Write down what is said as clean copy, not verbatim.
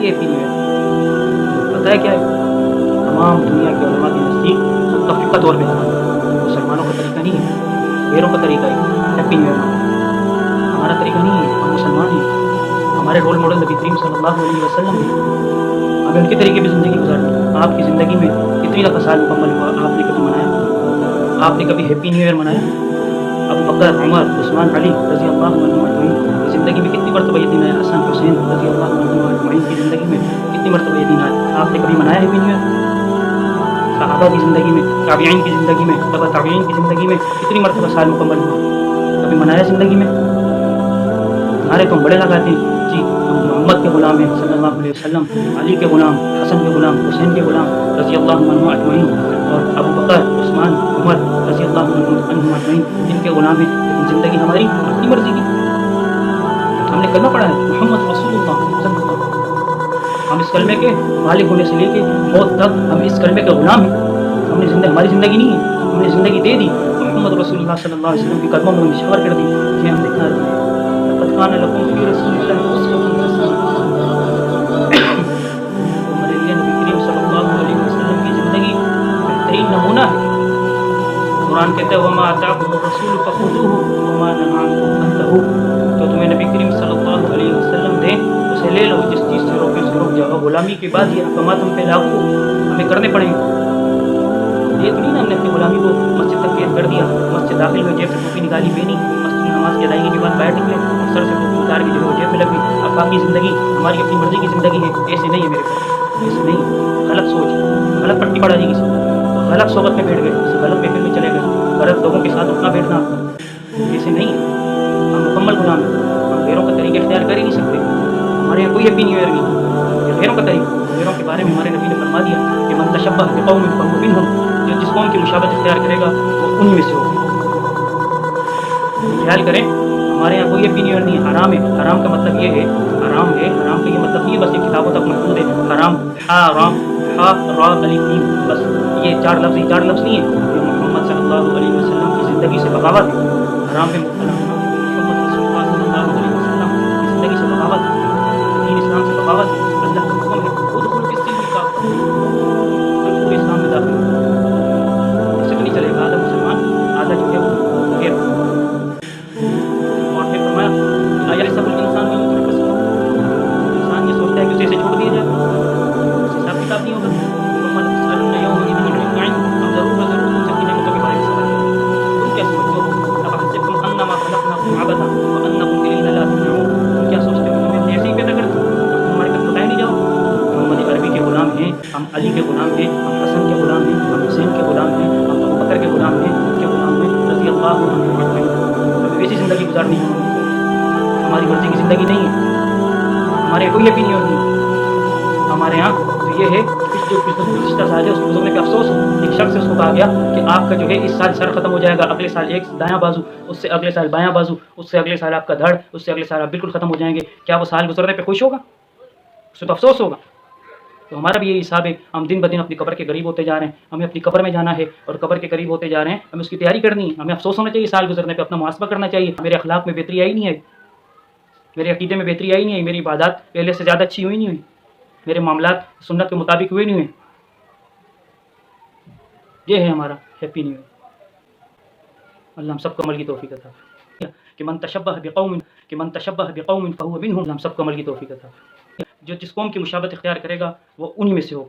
یہ happy new year پتہ ہے کیا ہے؟ تمام دنیا کے علماء کے نزدیک متفقہ طور پہ مسلمانوں کا طریقہ نہیں ہے، غیروں کا طریقہ ہے ہیپی نیو ایئر منانا۔ ہمارا طریقہ نہیں ہے، ہم مسلمان ہیں، ہمارے رول ماڈل نبی کریم صلی اللہ علیہ وسلم ہیں، ہمیں ان کے طریقے پہ زندگی گزارنی ہے۔ آپ کی زندگی میں کتنی دفعہ سال مکمل ہوا، آپ نے کبھی منایا؟ آپ نے کبھی ہیپی نیو ایئر منایا؟ ابو بکر، عمر، عثمان، علی رضی اللہ عنہم اجمعین کی زندگی میں کتنی مرتبہ یہ دن آیا؟ حسن، حسین رضی اللہ عنہم اجمعین کی زندگی میں کتنی مرتبہ یہ دن آیا؟ آپ نے کبھی منایا ہیپی نیو ایئر؟ صحابہ کی زندگی میں، تابعین کی زندگی میں، تبع تابعین کی زندگی میں کتنی مرتبہ سال مکمل ہوا؟ کبھی منایا زندگی میں؟ نعرے تو ہم بڑے لگاتے ہیں، جی ہم محمد کے غلام ہیں صلی اللہ علیہ وسلم، علی کے غلام، حسن کے غلام، حسین کے غلام رضی اللہ عنہم اجمعین، اور ابو بکر، عثمان، عمر رضی اللہ عنہم اجمعین ان کے غلام ہیں، لیکن زندگی ہماری اپنی مرضی کی۔ ہم نے کلمہ پڑھا ہے محمد رسول اللہ صلی اللہ علیہ وسلم، ہم اس کلمے کے بالغ ہونے سے لے کے موت تک ہم اس کلمے کے غلام ہیں۔ ہم نے ہماری زندگی نہیں ہے، ہم نے زندگی دے دی محمد رسول اللہ صلی اللہ علیہ وسلم کی قدموں میں نشاور کر دی کہ ہم دکھا دیں لقد کان لکم فی رسول اللہ اسوۃ حسنہ۔ تو ہمارے لیے نبی کریم صلی اللہ علیہ وسلم کی زندگی بہترین نمونہ ہے۔ قرآن کہتا ہے وما آتاکم الرسول فخذوہ وما نہاکم فانتہوا، تو تمہیں نبی کریم صلی اللہ علیہ وسلم دیں اسے لے لو، جس چیز سے روکیں اسے رک جاؤ۔ غلامی کے بعد یہ احکامات ہم پہ لاگو ہمیں کرنے پڑیں گے۔ یہ تو نہیں نا ہم نے اپنی غلامی کو مسجد تک قید کر دیا، مسجد داخل ہوئے جیب سے ٹوپی نکالی پہنی، مسجد میں نماز کی ادائیگی کے بعد باہر نکلے اور سر سے ٹوپی اتار کے جو ہے وہ جیب میں لگ گئی، اب باقی زندگی ہماری اپنی مرضی کی زندگی ہے۔ ایسے نہیں ہے میرے بھائی، ایسے نہیں ہے، غلط سوچ، غلط پٹی پڑا دی کسی، غلط صحبت میں بیٹھ گئے، کسی غلط محفل میں چلے گئے، غلط لوگوں کے ساتھ اٹھنا بیٹھنا، ایسے نہیں ہے۔ ہم مکمل غلام ہیں، ہم غیروں کا طریقہ اختیار کر ہی نہیں سکتے، ہمارے یہاں کوئی ہیپی نیو ایئر نہیں، یہ غیروں کا طریقہ۔ غیروں کے بارے میں ہمارے نبی نے فرما دیا کہ من تشبہ بقوم فہو منہم، جو جس قوم کی مشابہت اختیار کرے گا وہ انہی میں سے ہوگا۔ خیال کریں ہمارے یہاں کوئی ہیپی نیو ایئر نہیں ہے، حرام ہے۔ حرام کا مطلب یہ ہے، حرام ہے، حرام کا یہ مطلب نہیں ہے بس یہ کتابوں تک محدود ہے۔ حرام، حرام، ہا را الف میم، بس یہ چار لفظ نہیں ہے، یہ محمد صلی اللہ علیہ وسلم کی زندگی سے بغاوت ہے۔ حرام ہے محمد رسول اللہ صلی اللہ علیہ وسلم کی زندگی سے بغاوت ہے، دین اسلام سے بغاوت ہے۔ اللہ کا حکم ہے ادخلوا فی السلم کافہ، پورے اسلام میں داخل ہو، ایسے تو نہیں چلے گا۔ آدھا مسلمان آدھا جو ہے وہ غیر۔ اور پھر فرمایا ایحسب الانسان ان یترک سدى، انسان یہ سوچتا ہے کہ اسے ایسے چھوڑ دیا جائے، اس حساب کتاب نہیں ہوگا۔ ثم لتسألن يومئذ عن النعيم، ہم ضرور تم سے نعمتوں کے بارے میں سوال کریں گے۔ تم کیا سمجھتے ہو افحسبتم انما خلقناکم عبثا وانکم الینا لا ترجعون، تم کیا سوچتے ہو کہ تمہیں ہم ایسے ہی پیدا کرتے ہیں، تم ہماری طرف لوٹائے نہیں جاؤ؟ محمد عربی کے غلام ہیں ہم، علی کے غلام ہیں ہم، حسن کے غلام ہیں ہم، حسین کے غلام ہیں ہم، ابو بکر کے غلام ہیں ان کے غلام ہیں رضی اللہ عنہم اجمعین۔ ہمیں ویسی زندگی گزارنی ہے، ہماری مرضی کی زندگی نہیں ہے، ہمارے کوئی ہیپی نیو ایئر نہیں۔ ہمارے یہاں تو یہ ہے جو گزشتہ سال ہے اس کو گزرنے کا افسوس ہو۔ ایک شخص سے اس کو کہا گیا کہ آپ کا جو ہے اس سال سر ختم ہو جائے گا، اگلے سال ایک دایاں بازو، اس سے اگلے سال بایاں بازو، اس سے اگلے سال آپ کا دھڑ، اس سے اگلے سال آپ بالکل ختم ہو جائیں گے۔ کیا وہ سال گزرنے پہ خوش ہوگا؟ اس سے تو افسوس ہوگا۔ تو ہمارا بھی یہی حساب ہے، ہم دن بدن اپنی قبر کے قریب ہوتے جا رہے ہیں، ہمیں اپنی قبر میں جانا ہے اور قبر کے قریب ہوتے جا رہے ہیں، ہمیں اس کی تیاری کرنی ہے۔ ہمیں افسوس ہونا چاہیے سال گزرنے پہ، اپنا محاسبہ کرنا چاہیے، میرے اخلاق میں بہتری آئی نہیں ہے، میرے عقیدے میں بہتری آئی نہیں ہے، میری عبادات پہلے سے زیادہ اچھی ہوئی نہیں ہوئی، میرے معاملات سنت کے مطابق ہوئے نہیں ہوئے۔ یہ ہے ہمارا ہیپی نیو ایئر۔ اللہ ہم سب کو عمل کی توفیق عطا فرمائے کہ من تشبہ بقوم فہو منہم، ہم سب کو عمل کی توفیق عطا فرمائے۔ جو جس قوم کی مشابہت اختیار کرے گا وہ انہی میں سے ہو۔